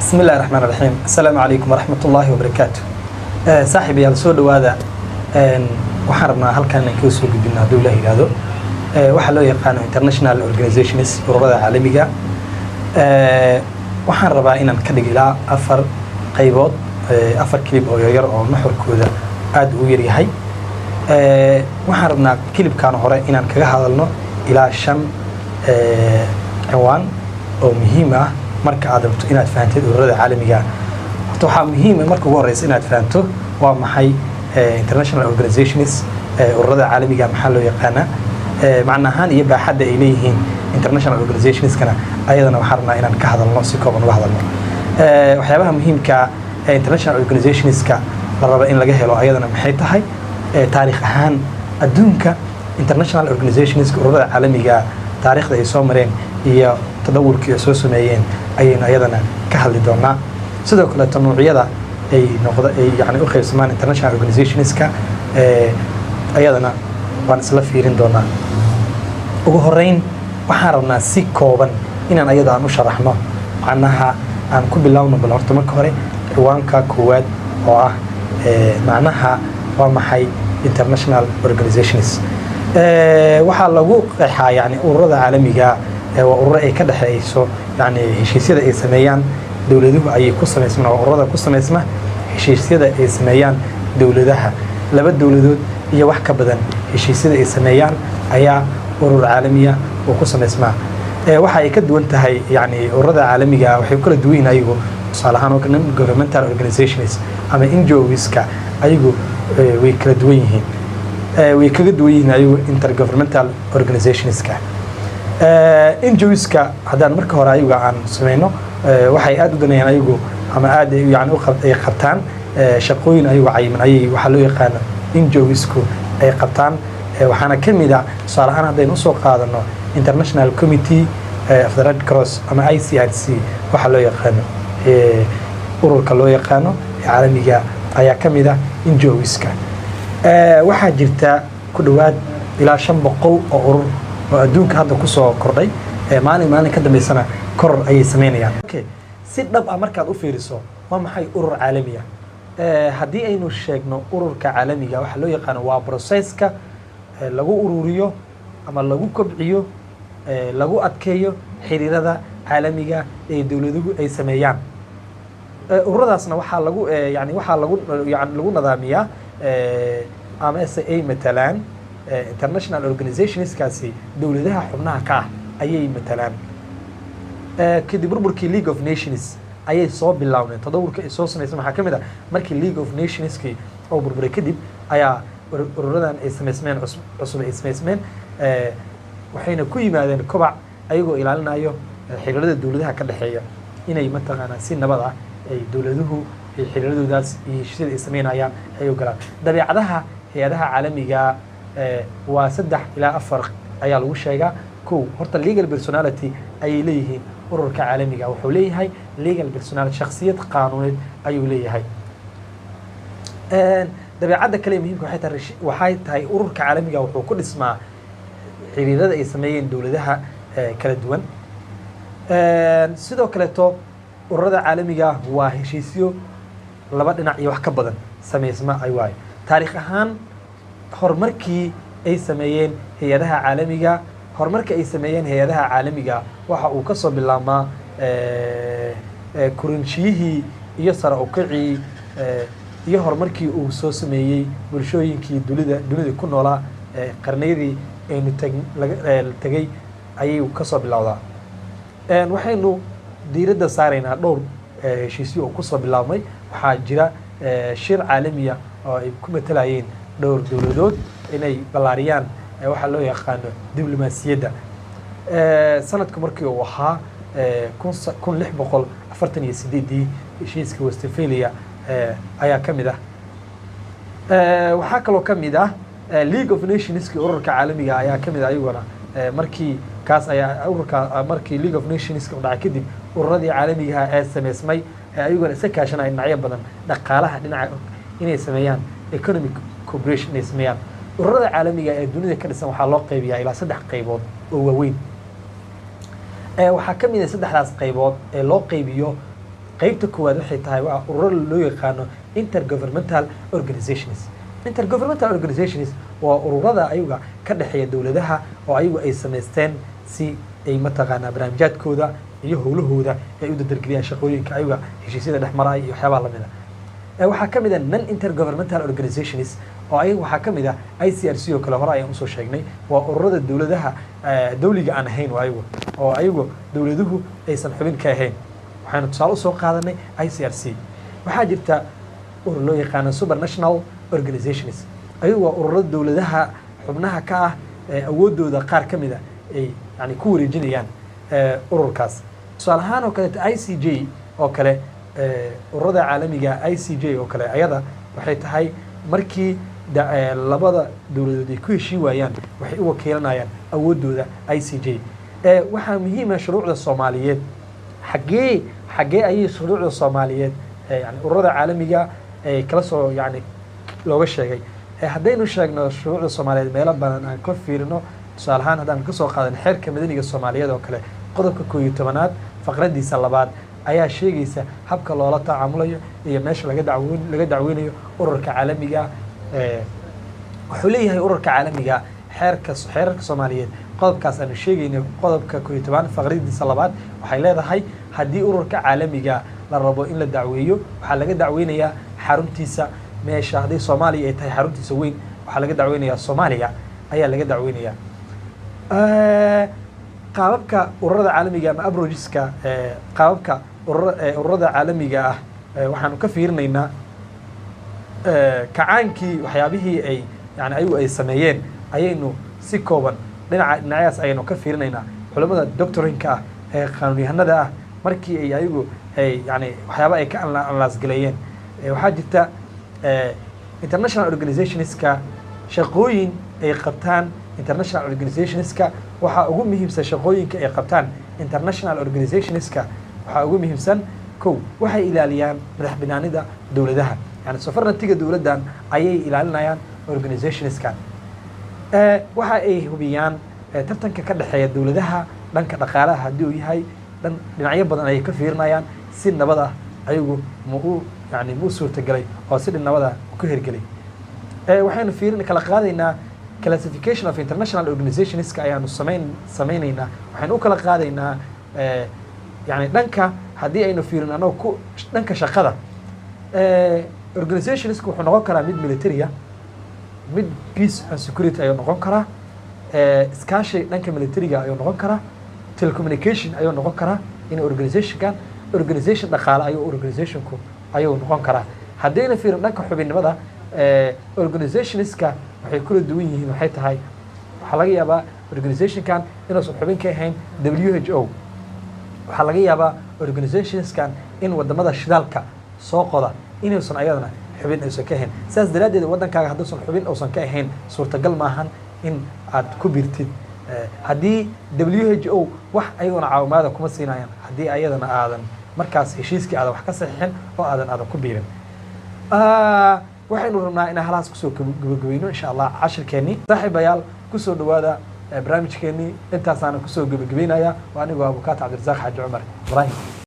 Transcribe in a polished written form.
بسم الله الرحمن الرحيم. السلام عليكم ورحمة الله وبركاته. صاحبي على سود وهذا وحرمنا هل كان كيسو قدنا دولة هذا وحلو يقانو international organizations وربع عالمية وحربا إن كدق إلى أفر قيبات أفر كليب أو يجر أو محور كذا أد ويري هاي وحربنا كليب كانوا هراء إن كجهالنا إلى شن عنوان أو مهمة marka aad rabto inaad fahanteed ururada caalamiga ah waxa muhiim ah marka ugu horeysa inaad fahanto waa maxay international organizations ururada caalamiga maxaa loo yaqaana macnahan iyo baaxadda ay leeyihiin international organizations kana ayadana waxaan rabnaa inaan ka hadalno si kooban uga hadalno waxyaabaha muhiimka international organizations ka la rabo in laga helo ayadana maxay tahay taariikh ahaan adduunka international organizations ururada caalamiga taariikhda ay soo mareen iyo tadawurkii ay soo sameeyeen ayayna ayadana ka hadli doonaa sidoo kale tanuuciyada ay noqdo ay yani u qaybsamaan international organizations ka ayadana waan isla fiirin doonaa ugu horeyn waxaan rabnaa si kooban inaan ayada aan u sharaxno macnaha aan ku bilaawno bal horta marka hore ciwaanka koowaad oo ah macnaha waa maxay international organizations waxaa lagu qeexaa yani ururada caalamiga ururo ay ka dhaxeeyso yani heshiisyada ay sameeyaan dawladuhu ay ku sameysmaan ururada ku sameysma heshiisyada ay sameeyaan dawladaha laba dawladood iyo wax ka badan heshiisyada ay sameeyaan ayaa urur caalamiya oo ku sameysma waxa ay ka duwan tahay yani ururada caalamiga waxay kala duwan yihiin ayagu salahan oo kan governmental organizations ama NGOs-ka ayagu way kala duwan yihiin way kaga duwan yihiin ayagu intergovernmental organizations-ka NGOs-ka haddaan marka hore ayagu aan sameyno waxay aad u danayaan ayagu ama aad yani ay qabtaan shaqooyin ayagu cayiman ayay waxa loo yaqaan NGOs-ku ay qabtaan waxaana ka mid ah tusaale ahaan haddaynu usoo qaadano International Committee of the Red Cross ama ICRC waxa loo yaqaano ururka loo yaqaano caalamiga ayaa ka mid ah NGOs-ka waxaa jirta ku dhawaad ilaa 500 oo urur oo adduunka hadda ku soo kordhay maalin ka dambeysana koror ayay sameynayaan okay si dhab ah markaad u fiiriso waa maxay urur caalami ah haddii aynu sheegno ururka caalamiga waxa loo yaqaan waa processka lagu ururiyo ama lagu kobciyo lagu adkeeyo xiriirada caalamiga ee dawladuhu ay sameeyaan ururadaasna waxa lagu lagu nadaamiyaa ama ay matalaan international organizations kaasi dawladaha xubnaha ka ah ayay matalaan kadib burburkii League of Nations ayay soo bilaaween tadawurka ay soo sameeyeen waxa kamid ah markii League of Nations-ki oo burburay kadib ayaa ururadan ay sameeyeen cusub ay sameeyeen waxayna ku yimaadeen kobac ayagoo ilaalinayo xiriirada dawladaha ka dhaxeeya inay mataqaanaa si nabad ah ay dawladuhu xiriiradoodaas iyo heshiisyada ay sameynayaan ay ogolaan dabeecadaha hay'adaha caalamiga waa 3 ilaa 4 ayaa lagu sheegaa kow horta legal personality ayay leeyihiin ururka caalamiga wuxuu leeyahay legal personality shakhsiyad qaanuuneed ayuu leeyahay dabeecadda kale muhiimka waxay tahay ururka caalamiga wuxuu ku dhismaa xiriirada ay sameeyeen dawladaha kala duwan sidoo kale ururada caalamiga waa heshiisyo laba dhinac iyo wax ka badan sameysma ay waay taariikh ahaan horumarkii ay sameeyeen hay'adaha caalamiga waxa uu ka soo bilaabmaa kurinshiyihii iyo sare u kacii iyo horumarkii uu soo sameeyay bulshooyinkii dunida ku noolaa qarniyadii aynu tagay ayay ka soo bilowdaa waxaynu diiradda saaraynaa dhowr heshiisyo oo ku soo bilaabmay waxaa jira shir caalamiya oo ay ku matalayeen dhowr dawladood inay balaariyaan waxa loo yaqaano diblomaasiyadda sanadku markii uu ahaa 1648 heshiiska Westphalia ayaa ka mid ah waxaa kaloo ka mid ah League of Nations ururka caalamiga ayaa ka mid ah ayaguna markii kaas ayaa ururka markii League of Nations u dhacay kadib ururadii caalamiga ee sameysmay ayaguna isa kaashanay dhinacyo badan dhaqaalaha dhinaca inay sameeyaan economic cooperation inay sameeyaan ururada caalamiga ee dunida ka dhisan waxaa loo qaybiyaa ilaa 3 qaybood oo waaweyn waxaa ka mid ah 3daas qaybood ee loo qaybiyo qaybta koowaad waxay tahay waa ururo loo yaqaano intergovernmental organizations. Intergovernmental organizations waa ururada ayaga ka dhexeeya dowladaha oo ayagu ay samaysteen si ay mataqaanaa barnaamijyaadkooda iyo howlahooda ay u dardargeliyaan shaqooyinka ayaga heshiisyada dhexmaraya iyo waxyaabaha lamid ah. waxaa ka mid ah non intergovernmental organizations oo ayaga waxaa ka mid ah ICRC oo kale hore ayaan usoo sheegnay, waa ururada dowladaha dawliga aan ahayn oo ayagu dowladuhu aysan xubin ka ahayn. waxaanu tusaale usoo qaadanay ICRC. waxaa jirta urur loo yaqaano supranational organizations, ayagu waa ururada dowladaha xubnaha ka ah awoodooda qaar ka mid a ay yani ku wareejinayaan ururkaas. tusaale ahaan oo kaleeto ICJ oo kale, ururada caalamiga ICJ oo kale ayada waxay tahay markii labada dowladood ay ku heshiin waayaan waxay u wakiilanayaan awoodooda ICJ. waxaa muhiim ah shuruucda Soomaaliyeed xagee ayay shuruucda Soomaaliyeed yani ururada caalamiga ay kala soo yani looga sheegay. haddaynu sheegno shuruucda Soomaaliyeed meelo badan aan ka fiirino, tusaale ahaan haddaan ka soo qaadan xeerka madaniga Soomaaliyeed oo kale, qodobka 11aad faqradiisa 2 ayaa sheegaysa habka loola tacaamulayo iyo meesha laga dacweynayo ururka caalamiga. wuxuu leeyahay ururka caalamiga xeerarka Soomaaliyeed qodobkaas aanu sheegayno, qodobka 11 faqradiisa 2 waxay leedahay haddii ururka caalamiga la rabo in la dacweeyo waxaa laga dacweynayaa xaruntiisa meesha. haddii Soomaaliya ay tahay xaruntiisa weyn waxaa laga dacweynayaa Soomaaliya ayaa laga dacweynayaa. qaababka ururada caalamiga ama approacheska qaababka ururada caalamiga ah waxaanu ka fiirinaynaa kacaankii waxyaabihii ay yani ayagu ay sameeyeen ayaynu si kooban dhinacaas ayaynu ka fiirinaynaa. culamada doctorinka ah ee qanuunyahanada ah markii ay ayagu yani waxyaaba ay ka anlaasgaleeyeen, waxaa jirta international organizationska shaqooyin ay qabtaan. international organizationska waxaa ugu muhiimsan shaqooyinka ay qabtaan international organizationska waxaa ugu muhiimsan kow waxay ilaaliyaan madax banaanida dowladaha, yani sovereignty-ga dowladdan ayay ilaalinayaan organizationskan. waxa ay hubiyaan tartanka ka dhexeeya dowladaha dhanka dhaqaalaha haddii uu yahay dhinacyo badan ayay ka fiirinayaan si nabad ah ayagu mu suurtagelay oo si nabad ah ku hirgelay. waxaynu kala qaadaynaa classification of international organizationska ayaanu samaynaynaa. waxaynu u kala qaadaynaa yani dhanka haddii aynu fiirin anagu dhanka shaqada. organizationska wuxuu noqon karaa mid military-a, mid peace and security ayuu noqon karaa, iskaashi dhanka military-ga ayuu noqon karaa, telecommunication ayuu noqon karaa. in organization dhaqaale organizationku ayuu noqon karaa. haddayna fiirin dhanka xubinnimada organizationska waxay kula duwan yihiin. waxay tahay waxaa laga yaabaa organizationkan inuusan xubin ka ahayn WHO. waxaa laga yaabaa organizationskan in wadamada shidaalka soo qoda inuusan ayadana xubin aysan ka ahayn. saas daraaddeed waddankaaga hadduusan xubin uusan ka ahayn suurtagal maahan in aad ku biirtid. haddii WHO wax ayaguna caawimaada kuma siinayaan haddii ayadana aadan markaas heshiiskii aadan wax ka saxiixin oo aadan ku biirin. waxaynu rabnaa inaan halaas kusoo gabagabayno insha Allah cashirkeennii. saaxiibayaal kusoo dhawaada barnaamijkeennii intaasaana kusoo gabagabaynaya. waa anigu Abukaata Cabdirasaaq Xaaji Cumar Ibrahim.